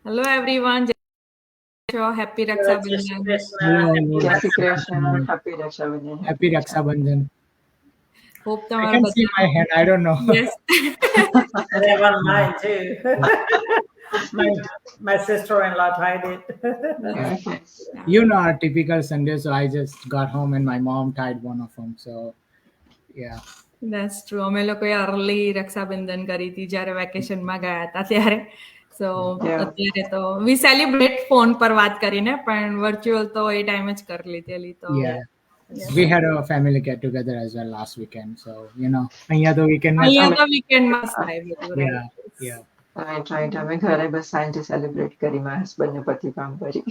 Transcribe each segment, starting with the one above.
Hello everyone. Happy Raksha Bandhan. Jai Shri Krishna. Happy Raksha Bandhan. Happy Raksha Bandhan. Hope I can see my hand. I don't know. Yes. And I want mine too. my sister-in-law tied it. Okay. You know, our typical Sunday. So I just got home and my mom tied one of them. So yeah. That's true. અમે લોકોએ early Rakshabandhan કરી હતી જ્યારે વેકેશનમાં ગયા હતા ત્યારે. સો અત્યારે તો વી સેલિબ્રેટ ફોન પર વાત કરીને પણ વર્ચ્યુઅલ તો એ ટાઈમ જ કરી લીધેલી તો Yeah. We had a family get together as well last weekend. So, you know, અહીંયા તો weekend માં અહીંયા તો વીકેન્ડમાં જ થાય બધું, Yeah. right? Yeah. Right. અમે ઘરે બસ સાંજે સેલિબ્રેટ કરી મારા હસબન્ડને પતિ કામ કરી.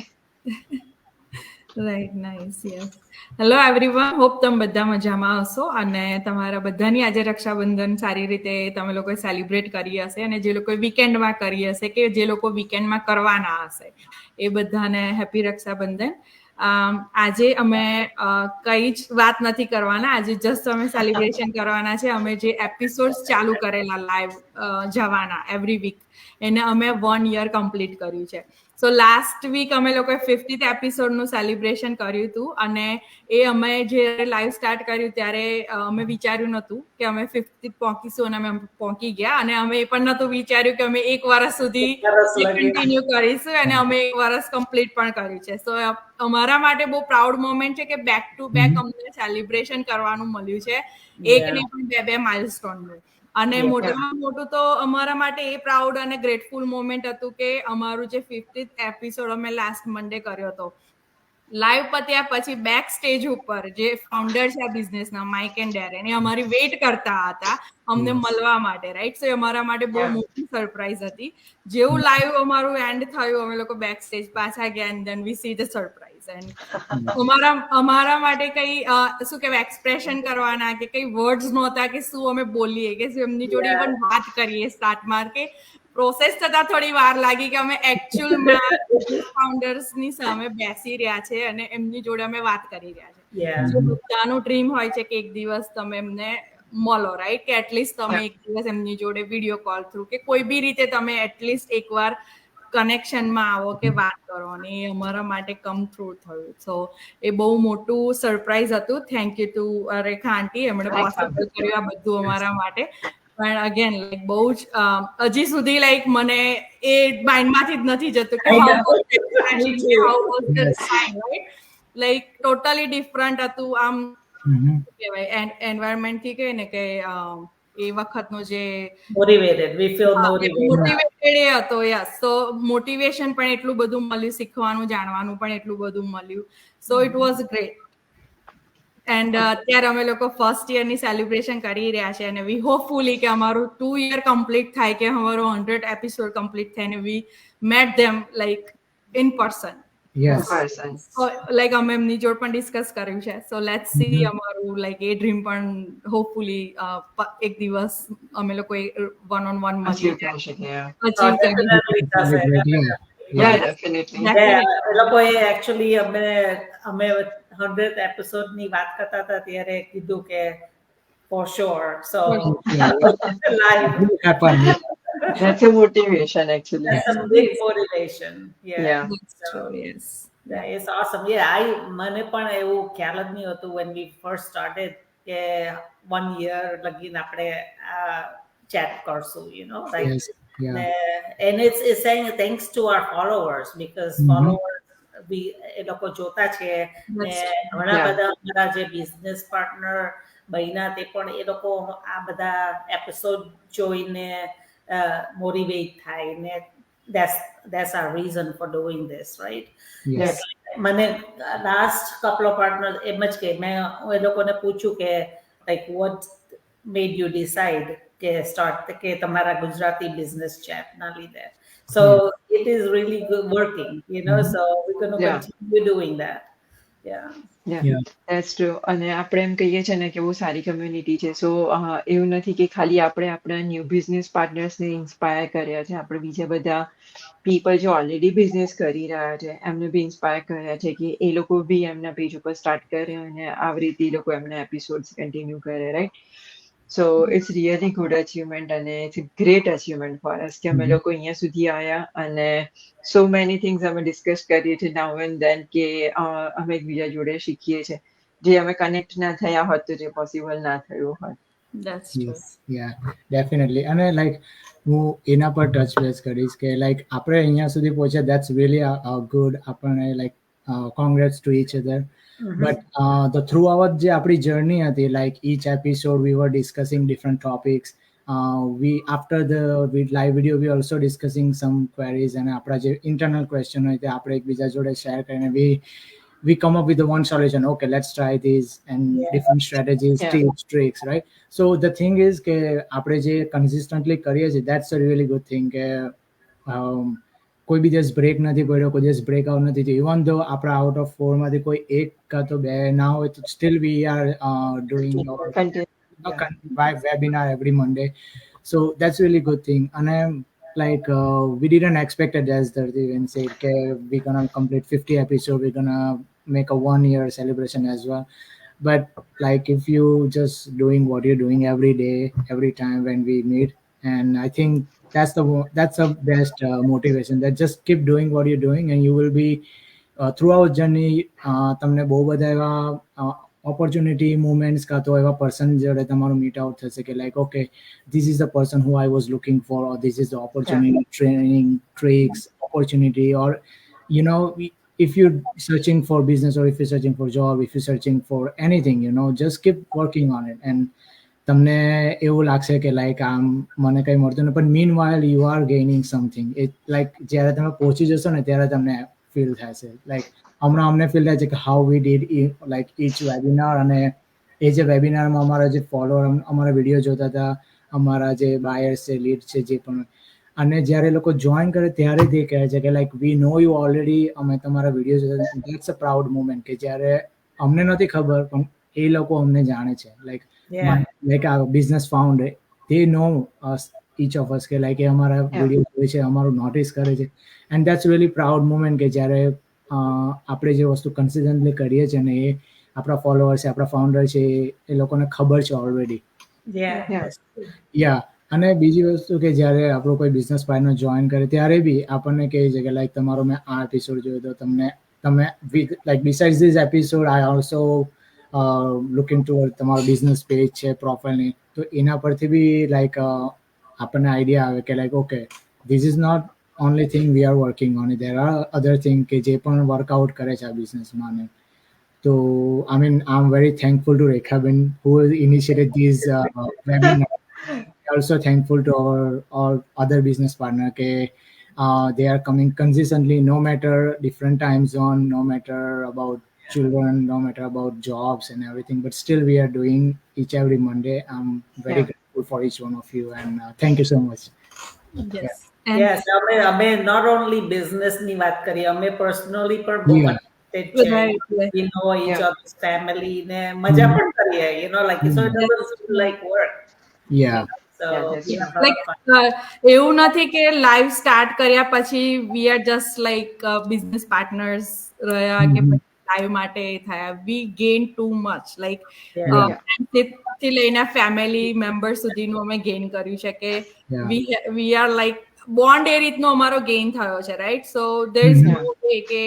Right, nice, yes. Hello everyone, hope તમે બધા મજામાં હશો અને તમારા બધાની આજે રક્ષાબંધન સારી રીતે તમે લોકોએ સેલિબ્રેટ કરી હશે અને જે લોકોએ વીકેન્ડમાં કરી હશે કે જે લોકો વીકેન્ડમાં કરવાના હશે એ બધાને હેપી રક્ષાબંધન. આજે અમે કઈ જ વાત નથી કરવાના, આજે જસ્ટ અમે સેલિબ્રેશન કરવાના છે. અમે જે એપિસોડ્સ ચાલુ કરેલા લાઈવ જવાના એવરી વીક એને અમે 1 year કમ્પ્લીટ કર્યું છે. સો લાસ્ટ વીક અમે લોકોએ 50th એપિસોડનું સેલિબ્રેશન કર્યું હતું અને એ અમે જ્યારે લાઈવ સ્ટાર્ટ કર્યું ત્યારે અમે વિચાર્યું નહોતું કે અમે 50th પહોંચીશું અને અમે પહોંચી ગયા અને અમે એ પણ નહોતું વિચાર્યું કે અમે 1 વર્ષ સુધી કન્ટિન્યુ કરીશું અને અમે 1 વર્ષ કમ્પ્લીટ પણ કર્યું છે. સો અમારા માટે બહુ પ્રાઉડ મોમેન્ટ છે કે બેક ટુ બેક અમને સેલિબ્રેશન કરવાનું મળ્યું છે, એક નહીં પણ બે માઇલસ્ટોનનું. અને મોટામાં મોટું તો અમારા માટે એ પ્રાઉડ અને ગ્રેટફુલ મોમેન્ટ હતું કે અમારું જે 50th એપિસોડ અમે લાસ્ટ મંડે કર્યો હતો લાઈવ પત્યા પછી બેક સ્ટેજ ઉપર જે ફાઉન્ડર છે આ બિઝનેસના માઇક એન્ડ ડેરેન એ અમારી વેઇટ કરતા હતા અમને મળવા માટે, રાઈટ? સો અમારા માટે બહુ મોટી સરપ્રાઈઝ હતી. જેવું લાઈવ અમારું એન્ડ થયું અમે લોકો બેક સ્ટેજ પાછા ગયા and then we see the surprise. અમારા માટે કઈ શું કહેવાય એક્સપ્રેશન કરવાના કે કઈ વર્ડ્સ નહોતા કે શું અમે બોલીએ કે શું એમની જોડે ઇવન વાત કરીએ સ્ટાર્ટમાં કે પ્રોસેસ થતા થોડી વાર લાગી કે અમે એકચ્યુઅલમાં ફાઉન્ડર્સની સામે બેસી રહ્યા છે અને એમની જોડે અમે વાત કરી રહ્યા છે. બધાનું ડ્રીમ હોય છે કે એક દિવસ તમે એમને મળો, રાઈટ? કે એટલીસ્ટ તમે એક દિવસ એમની જોડે વિડીયો કોલ થ્રુ કે કોઈ બી રીતે તમે એટલીસ્ટ એકવાર કનેક્શનમાં આવો કે વાત કરો અને એ અમારા માટે કમ થ્રુ થયું. સો એ બહુ મોટું સરપ્રાઈઝ હતું. થેન્ક યુ ટુ રેખા આંટી, એમણે પોસિબલ કર્યું આ બધું અમારા માટે. પણ અગેન લાઈક બહુ જ હજી સુધી લાઈક મને એ માઇન્ડમાંથી જ નથી જતું કે લાઈક ટોટલી ડિફરન્ટ હતું. આમ કહેવાય એન્વાયરમેન્ટથી કહે ને કે એ વખતનો જે મોટિવેટેડ એ હતો. યસ, તો મોટિવેશન પણ એટલું બધું મળ્યું, શીખવાનું જાણવાનું પણ એટલું બધું મળ્યું. So it was great. And અત્યારે અમે લોકો ફર્સ્ટ યરની સેલિબ્રેશન કરી રહ્યા છે અને વી હોપફુલી કે અમારું 2 year કમ્પ્લીટ થાય કે અમારો 100 એપિસોડ કમ્પ્લીટ થાય ને વી mat them like in person. Like અમે એમની જોડે પણ ડિસ્કસ કર્યું છે. સો લેટ્સ સી અમારું લાઈક એ ડ્રીમ પણ હોપફુલી એક દિવસ અમે લોકો 1-on-1 મળીએ લોકોએ એકચ્યુઅલી અમે 100th એપિસોડની વાત કરતા હતા ત્યારે કીધું કે for sure. So live That's a motivation actually. That's a big motivation. Yeah. That's true, yes. Yeah, it's awesome. Yeah, મને પણ એવું ખ્યાલ જ નહીં હતું when we first started કે 1 year લગીને આપણે chat કરશું, you know, like and it's saying thanks to our followers because followers એ લોકો જોતા છે ને ઘણા બધા અમારા જે બિઝનેસ પાર્ટનર બહેના તે પણ એ લોકો આ બધા એપિસોડ જોઈને મોટિવેટ થાય ને that's our reason for doing this, right? Yes. મને લાસ્ટ couple of partners એમ જ કે મેં એ લોકોને પૂછ્યું કે like what made you decide કે start કે તમારા ગુજરાતી બિઝનેસ ચેટ ના લીધે. So it is really good working, you know, so we're going to continue doing that. Yeah, that's true. અને આપણે એમ કહીએ છે ને કે બહુ સારી કમ્યુનિટી છે. સો એવું નથી કે ખાલી આપણે આપણા ન્યૂ બિઝનેસ પાર્ટનર્સને ઇન્સ્પાયર કર્યા છે, આપણે બીજા બધા પીપલ જે ઓલરેડી બિઝનેસ કરી રહ્યા છે એમને બી ઇન્સ્પાયર કર્યા છે કે એ લોકો બી એમના પેજ ઉપર સ્ટાર્ટ કરે અને આવી રીતે એ લોકો એમના એપિસોડ્સ કન્ટિન્યુ કરે, right? So it's really good achievement અને it's great achievement for us કે અમે લોકો અહીંયા સુધી આવ્યા અને સો મેની થિંગ્સ અમે ડિસ્કસ કરીએ છીએ નાઉ એન્ડ ધેન કે અમે એકબીજા જોડે શીખીએ છીએ જે અમે કનેક્ટ ના થયા હોત તો જે પોસિબલ ના થયું હોત. That's true. Yes, yeah, definitely. અને લાઈક હું એના પર ટચ બેઝ કરીશ કે લાઈક આપણે અહીંયા સુધી પહોંચ્યા દેટ્સ રિયલી ગુડ. આપણને like congrats to each other. But the throughout જે આપણી જર્ની હતી like each episode we were discussing different topics. We after the live video we also discussing some queries અને આપણા જે internal question હોય તે આપણે એકબીજા જોડે શેર કરીને we come up with the one solution. Okay, let's try this and different strategies, tips, tricks, right? So the thing is કે આપણે જે consistently કરીએ છીએ that's a really good thing કે કોઈ બી દિવસ બ્રેક નથી પડ્યો, કોઈ દિવસ બ્રેક આઉટ નથી થયું. ઇવન ધો આપણા આઉટ ઓફ 4 માંથી કોઈ એક કાં તો બે ના હોય તો steel we are doing webinar every Monday. So that's really good thing. And like we didn't expect it as the even said okay, we're gonna complete 50 episodes, we're gonna make a 1 year celebration as well. But like if you just doing what you're doing every day, every time when we meet, and I think that's the best motivation, that just keep doing what you're doing and you will be throughout journey તમને બહુ બધા એવા opportunity moments કાં તો એવા person જોડે તમારું meet out થશે કે like okay, this is the person who I was looking for, or this is the opportunity, training, tricks, opportunity, or you know, if you're searching for business or if you're searching for job, if you're searching for anything, you know, just keep working on it. And તમને એવું લાગશે કે like આમ મને કંઈ મળતું નહીં, પણ meanwhile you are gaining something. It like જ્યારે તમે પહોંચી જશો ને ત્યારે તમને ફીલ થશે. લાઈક હમણાં અમને ફીલ થાય છે કે how we did like each webinar, અને એ જે વેબિનારમાં અમારા જે ફોલોઅર અમારા વિડીયો જોતા હતા, અમારા જે બાયર્સ છે, લીડ છે, જે પણ, અને જ્યારે લોકો જોઈન કરે ત્યારે તે કહે છે કે like we know you already, અમે તમારા વિડીયો જોતા. દેટ્સ અ પ્રાઉડ મુમેન્ટ કે જ્યારે અમને નથી ખબર પણ એ લોકો અમને જાણે છે. Like like our business founder, they know us, each of us, કે like એ અમારા વિડીયો જોઈ છે, અમારું નોટિસ કરે છે. And that's really proud moment કે જ્યારે આપણે જે વસ્તુ કન્સિસ્ટન્ટલી કરીએ છીએ ને એ આપણા ફોલોઅર છે, આપણા ફાઉન્ડર છે, એ લોકોને ખબર છે ઓલરેડી. અને બીજી વસ્તુ કે જ્યારે આપણો કોઈ બિઝનેસ પાર્ટનર જોઈન કરે ત્યારે બી આપણને કહે છે કે લાઈક તમારો મેં આ એપિસોડ જોયો તો તમે like besides this episode I also looking toward તમારો બિઝનેસ પેજ છે, પ્રોફાઇલની, તો એના પરથી બી લાઈક આપણને આઈડિયા આવે કે like okay, this is not only thing we are working on, there are other thing કે જે પણ વર્કઆઉટ કરે છે આ બિઝનેસમાં. ને તો I mean I am very thankful two Rekhaben who initiated these webinars. Also thankful to our other business partner ke they are coming consistently, no matter different time zone, no matter about children, no matter about jobs and everything, but still we are doing each every Monday. I'm very grateful for each one of you, and thank you so much. Yes. Yes, અમે not only business ની વાત કરી, અમે personally પણ બહુ connected છે. We know each other's family ને મજા પણ કરીએ, you know, like so it doesn't feel like work. So like એવું નથી કે લાઈવ સ્ટાર્ટ કર્યા પછી we are just like business partners રહ્યા કે લાઈવ માટે થયા. We gain too much, like ફ્રેન્ડશિપથી લઈને ફેમિલી મેમ્બર સુધીનું અમે ગેઇન કર્યું છે કે વી આર લાઈક બોન્ડ એ રીતનો અમારો ગેઇન થયો છે, right? So there is no way કે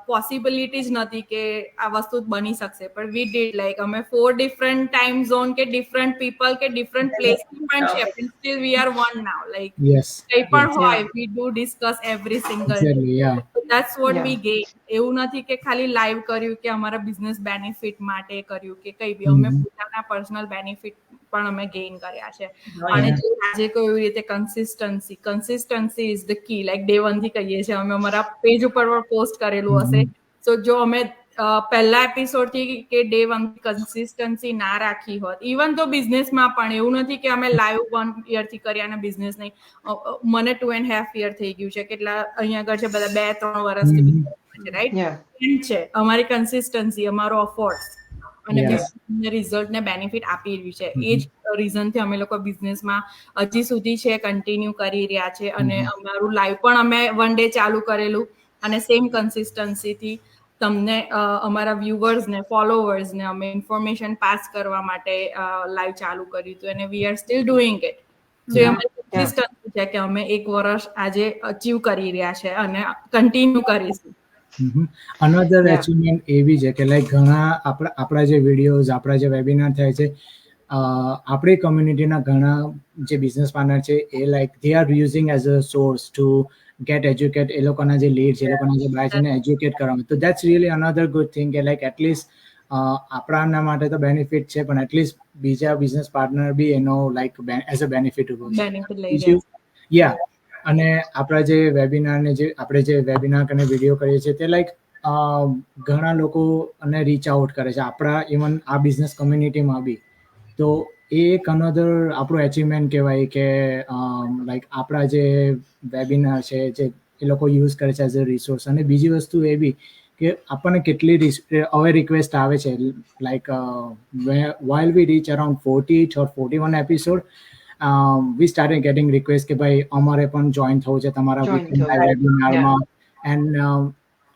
પોસિબિલિટીઝ નથી કે આ વસ્તુ બની શકશે, પણ વી ડીડ, લાઈક અમે 4 ડિફરન્ટ ટાઈમ ઝોન કે ડિફરન્ટ પીપલ કે ડિફરન્ટ પ્લેસની પણ છે, પણ steel we are one now. Like કંઈ પણ હોય we do discuss every single day. That's what we gain. એવું નથી કે ખાલી લાઈવ કર્યું કે અમારા બિઝનેસ બેનિફિટ માટે કર્યું કે કંઈ બી, અમે પોતાના પર્સનલ બેનિફિટ પણ અમે ગેઇન કર્યા છે. અને આજે કોઈ એવી રીતે consistency is the key. Like day 1 થી કહીએ છીએ અમે, અમારા પેજ ઉપર પોસ્ટ કરેલું હશે. સો જો અમે પહેલા એપિસોડ થી કે ડે 1 થી કન્સિસ્ટન્સી ના રાખી હોત, ઇવન તો બિઝનેસમાં પણ એવું નથી કે અમે લાઈવ 1 year થી કર્યા અને બિઝનેસ નહીં. મને 2.5 year થઈ ગયું છે. કેટલા અહીંયા આગળ છે બધા 2-3 વર્ષથી, રાઈટ? છે અમારી કન્સિસ્ટન્સી, અમારો અફોર્ટ્સ અને રિઝલ્ટ ને બેનિફિટ આપી રહ્યું છે. એ જ રીઝનથી અમે લોકો બિઝનેસમાં હજી સુધી છે, કન્ટિન્યુ કરી રહ્યા છે. અને અમારું લાઈવ પણ અમે 1 day ચાલુ કરેલું અને સેમ કન્સિસ્ટન્સીથી તમને અમારા વ્યુઅર્સને ફોલોવર્સને અમે ઇન્ફોર્મેશન પાસ કરવા માટે લાઈવ ચાલુ કર્યું હતું અને we are still doing it. So એ અમારી કન્સિસ્ટન્સી છે કે અમે 1 વર્ષ આજે અચીવ કરી રહ્યા છે અને કન્ટિન્યુ કરીશું. અનધર અચીવમેન્ટ એવી છે કે લાઈક ઘણા આપણા જે વિડીયોઝ, આપણા જે વેબિનાર થાય છે, આપણી કમ્યુનિટીના ઘણા જે બિઝનેસ પાર્ટનર છે એ like they are using as a source to get educate, એ લોકોના જે લીડ્સ, એ લોકોના જે બાય છે એને એજ્યુકેટ કરવામાં. તો that's really another good thing કે લાઈક એટલીસ્ટ આપણા માટે તો બેનિફિટ છે, પણ એટલીસ્ટ બીજા બિઝનેસ પાર્ટનર બી એનો લાઈક એઝ અ બેનિફિટ ઉભો છે. યા, અને આપણા જે વેબિનારને જે આપણે જે વેબિનાર અને વિડીયો કરીએ છીએ તે લાઈક ઘણા લોકોને રીચ આઉટ કરે છે આપણા ઇવન આ બિઝનેસ કમ્યુનિટીમાં બી. તો એ એક અનધર આપણું એચિવમેન્ટ કહેવાય કે લાઈક આપણા જે વેબિનાર છે જે એ લોકો યુઝ કરે છે એઝ અ રિસોર્સ. અને બીજી વસ્તુ એ બી કે આપણને કેટલી હવે રિક્વેસ્ટ આવે છે like while we reach around 40 or 41 episode, we started getting request કે ભાઈ અમારે પણ જોઈન થવું છે તમારા વેબિનારમાં. એન્ડ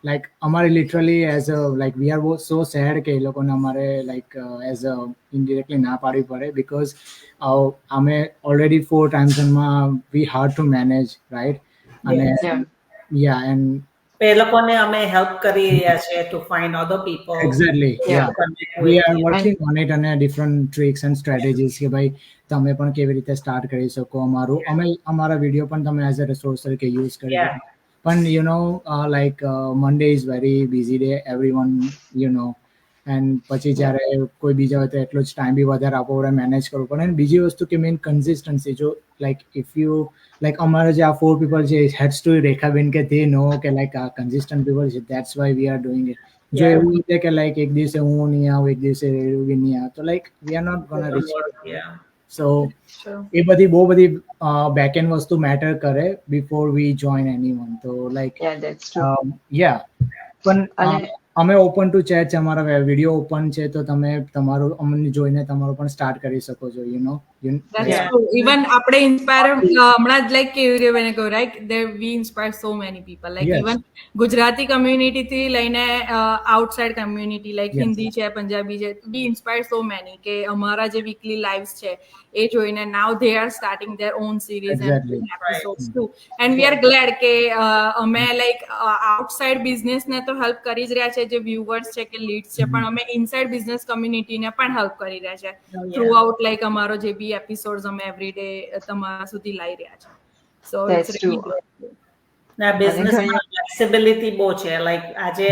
લાઈક અમારે literally as a like we are so sad કે એ લોકોને અમારે લાઈક એઝ અ ઇનડિરેક્ટલી ના પાડવી પડે, બિકોઝ અમે ઓલરેડી 4 ટાઈમ્સમાં we hard to manage, right? અને યા, એન્ડ એ લોકોને અમે હેલ્પ કરી રહ્યા છે to find other people. Exactly, yeah, V are working on it અને ડિફરન્ટ ટ્રિક્સ એન્ડ સ્ટ્રેટેજીસ કે ભાઈ તમે પણ કેવી રીતે સ્ટાર્ટ કરી શકો અમારું. અમે અમારા વિડીયો પણ તમે એઝ અ રિસોર્સ તરીકે યુઝ કરી શકો. પણ you know like Monday is very busy day, everyone you know. And પછી જ્યારે કોઈ બીજા હોય તો એટલો જ ટાઈમ બી વધારે આપવો પડે, મેનેજ કરવું પડે. અને બીજી વસ્તુ કે મેઇન કન્સિસ્ટન્સી. જો લાઈક ઇફ યુ લાઈક અમારા જે આ 4 પીપલ છે, હેડ્સ ટુ રેખાબેન કે તે નો કે લાઈક આ કન્સિસ્ટન્ટ પીપલ છે, that's why we are doing it. જો એવું છે કે લાઈક એક દિવસે હું નહીં આવું, એક દિવસે રેડુ બી નહીં આવે, તો like we are not gonna reach. So એ બધી બહુ બધી બેક એન્ડ વસ્તુ મેટર કરે બિફોર વી જોઈન એનીવન. તો લાઈક યા, પણ અમે ઓપન ટુ ચેટ છે, અમારા વિડીયો ઓપન છે, તો તમે તમારું અમને જોઈને તમારું પણ સ્ટાર્ટ કરી શકો છો, યુ નો. ઇવન આપણે ઇન્સ્પાયર હમણાં જ લાઈક કેવી રીતે મને કહું, right, they we inspire so many people, like even Gujarati community થી લઈને આઉટસાઇડ કમ્યુનિટી લાઈક હિન્દી છે, પંજાબી છે, વી ઇન્સ્પાયર સો મેની કે અમારા જે વીકલી લાઈવ્સ છે એ જોઈને now they are starting their own series and episodes too. And we are glad કે અમે લાઈક આઉટસાઇડ બિઝનેસને તો હેલ્પ કરી જ રહ્યા છે, જે વ્યુઅર્સ છે કે લીડ્સ છે, પણ અમે ઇનસાઇડ બિઝનેસ કમ્યુનિટીને પણ હેલ્પ કરી રહ્યા છે થ્રુ આઉટ લાઈક અમારો જે બી એપિસોડ્સ અમે એવરી ડે તમારા સુધી લાવી રહ્યા છે. So it's really good. ના, બિઝનેસમાં ફ્લેક્સિબિલિટી બહુ છે. લાઈક આજે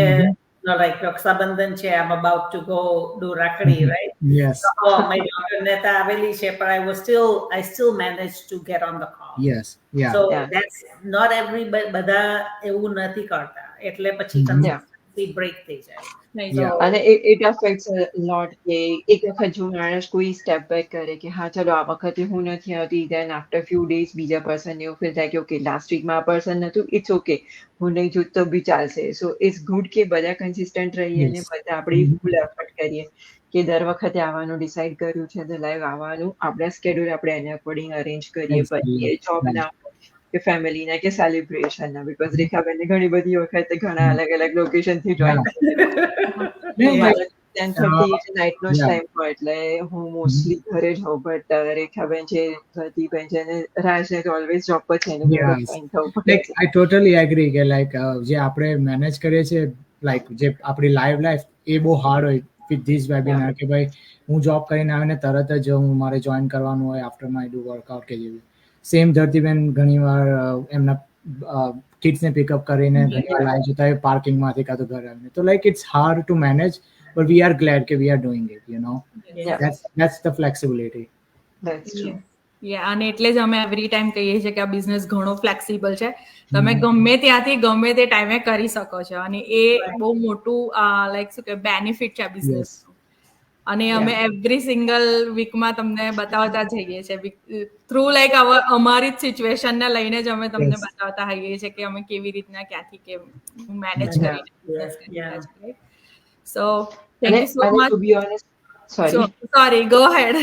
લાઈક રક્ષાબંધન છે, આઈ એમ અબાઉટ ટુ ગો ડુ રાખડી, રાઈટ? યસ. માય ડોટર ને તો આવેલી છે, પણ I still managed to get on the call. Yes, yeah. So that's not બધા એવું નથી કરતા, એટલે પછી કન્સિસ્ટન્સી બ્રેક થઈ જાય. અને it affects a lot કે એક વખત જો માણસ કોઈ સ્ટેપ બેક કરે કે હા ચલો આ વખતે હું નથી આવતી, then after few days બીજા પર્સન એવું ફીલ થાય કે ઓકે લાસ્ટ વીકમાં આ પર્સન નતું, ઇટ્સ ઓકે, હું નહીં જોત તો બી ચાલશે. સો ઇટ્સ ગુડ કે બધા કન્સિસ્ટન્ટ રહીએ અને બધા આપણી ફૂલ એફર્ટ કરીએ કે દર વખતે આવવાનું ડિસાઈડ કર્યું છે તો લાઈવ આવવાનું, આપણા સ્કેડ્યુલ આપણે એને અકોર્ડિંગ અરેન્જ કરીએ. પછી એ જોબના કે ફેમિલીના કે સેલિબ્રેશનના, બીકોઝ રેખાબેનને ઘણી બધી વખત ઘણા અલગ અલગ લોકેશનથી જોઈન 10:30 નાઇટનો જ ટાઈમ હોય એટલે હું મોસ્ટલી ઘરે જ હોઉં, બટ રેખાબેન છે, ધરતીબેન છે અને રાજને તો ઓલવેઝ જોબ પર છે, એનું જોઈન થવું પડે. આઈ ટોટલી એગ્રી કે લાઈક જે આપણે મેનેજ કરીએ છીએ લાઈક જે આપણી લાઈવ લાઈફ એ બહુ હાર્ડ હોય વિથ ધીસ વેબિનાર કે ભાઈ હું જોબ કરીને આવીને તરત જ હું મારે જોઈન કરવાનું હોય આફ્ટર માય ડુ વર્કઆઉટ કે જેવી. સેમ ધરતીબેન ઘણીવાર એમના કિડ્સને પિકઅપ કરીને ઘણીવાર લાવી જતા હોય પાર્કિંગમાંથી કાં તો ઘરે આવીને. તો like it's hard to manage, but we are glad that we are doing it, you know. That's the flexibility. That's true. અને એટલે જ અમે એવરી ટાઈમ કહીએ છીએ કે આ બિઝનેસ ઘણો ફ્લેક્સિબલ છે, તમે ગમે ત્યાંથી ગમે તે ટાઈમે કરી શકો છો, અને એ બહુ મોટું લાઈક શું કે બેનિફિટ છે આ બિઝનેસ. અને અમે એવરી સિંગલ વીકમાં તમને બતાવતા જઈએ છીએ થ્રુ લાઈક અમારી જ સિચ્યુએશનને લઈને જ અમે તમને બતાવતા હોઈએ છીએ કે અમે કેવી રીતના ક્યાંથી કેમ મેનેજ કરીને બિઝનેસ કરી રહ્યા છીએ. So thank you so much. To be honest, sorry, go ahead.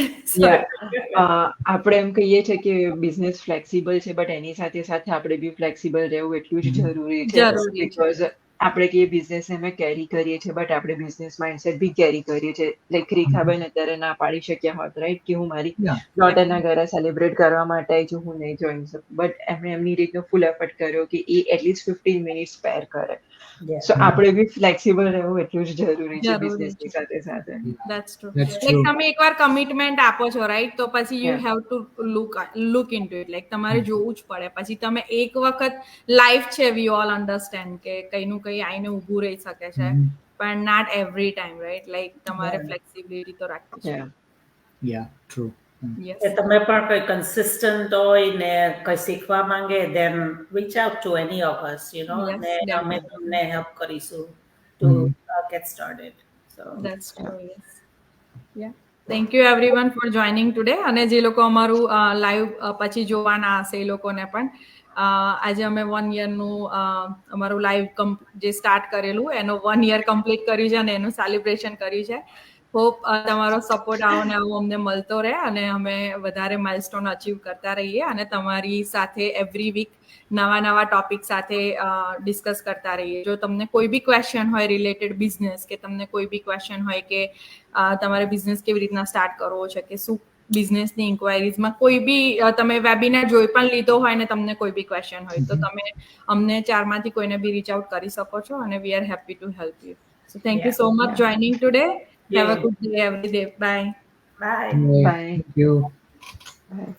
આપણે એમ કહીએ છીએ કે બિઝનેસ ફ્લેક્સિબલ છે, બટ એની સાથે સાથે આપણે બી ફ્લેક્સિબલ રહેવું એટલું જ જરૂરી છે, બીકોઝ આપણે કે બિઝનેસ અમે કેરી કરીએ છીએ, બટ આપણે બિઝનેસ માઇન્ડસેટ બી કેરી કરીએ છીએ. લાઈક રેખાબેન અત્યારે ના પાડી શક્યા હોત, રાઈટ, કે હું મારી Yeah. ડોટરના ઘરે સેલિબ્રેટ કરવા માટે આવી છું, હું નહીં જોઈ શકું, બટ એમણે એમની રીતનો ફૂલ એફર્ટ કર્યો કે એ એટલીસ્ટ 15 મિનિટ સ્પેર કરે. સો આપણે બી ફ્લેક્સિબલ રહેવું એટલું જ જરૂરી છે બિઝનેસની સાથે સાથે. That's true. That's Like true. તમે એકવાર કમિટમેન્ટ આપો છો, રાઈટ, તો પછી you Yeah. Have to look into it. Like તમારે જોવું જ પડે. પછી તમે એક વખત લાઈફ છે, વી ઓલ અન્ડરસ્ટેન્ડ કે કઈનું કઈ આઈને ઊભું રહી શકે છે, પણ not every time, right. Like તમારે ફ્લેક્સિબિલિટી તો રાખવી છે. Yeah. Yeah, true. Yes. કે તમે પણ કઈ કન્સિસ્ટન્ટ હોય ને કઈ શીખવા માંગે, then reach out to any of us, you know, Yes, ને અમે definitely. તમને હેલ્પ કરીશું to get started. So That's true, yes. Yeah. Thank you everyone for joining today. અને જે લોકો અમારું લાઈવ પછી જોવાના હશે એ લોકોને પણ આજે અમે 1 યરનું અમારું લાઈવ જે સ્ટાર્ટ કરેલું એનો 1 યર કમ્પ્લીટ કર્યું છે અને એનું સેલિબ્રેશન કર્યું છે. હોપ તમારો સપોર્ટ આવો ને આવો અમને મળતો રહે અને અમે વધારે માઇલસ્ટોન અચીવ કરતા રહીએ અને તમારી સાથે એવરી વીક નવા ટોપિક સાથે ડિસ્કસ કરતા રહીએ. જો તમને કોઈ બી ક્વેશ્ચન હોય રિલેટેડ બિઝનેસ, કે તમને કોઈ બી ક્વેશ્ચન હોય કે તમારે બિઝનેસ કેવી રીતના સ્ટાર્ટ કરવો છે, કે શું બિઝનેસની ઇન્ક્વાયરીઝમાં કોઈ બી તમે વેબિનાર જોઈ પણ લીધો હોય ને તમને કોઈ બી ક્વેશ્ચન હોય તો તમે અમને 4 માંથી કોઈને બી રીચ આઉટ કરી શકો છો અને we are happy to help you. So thank you so much joining today. Have a good day every day. Bye. bye. Bye. Thank you. Bye.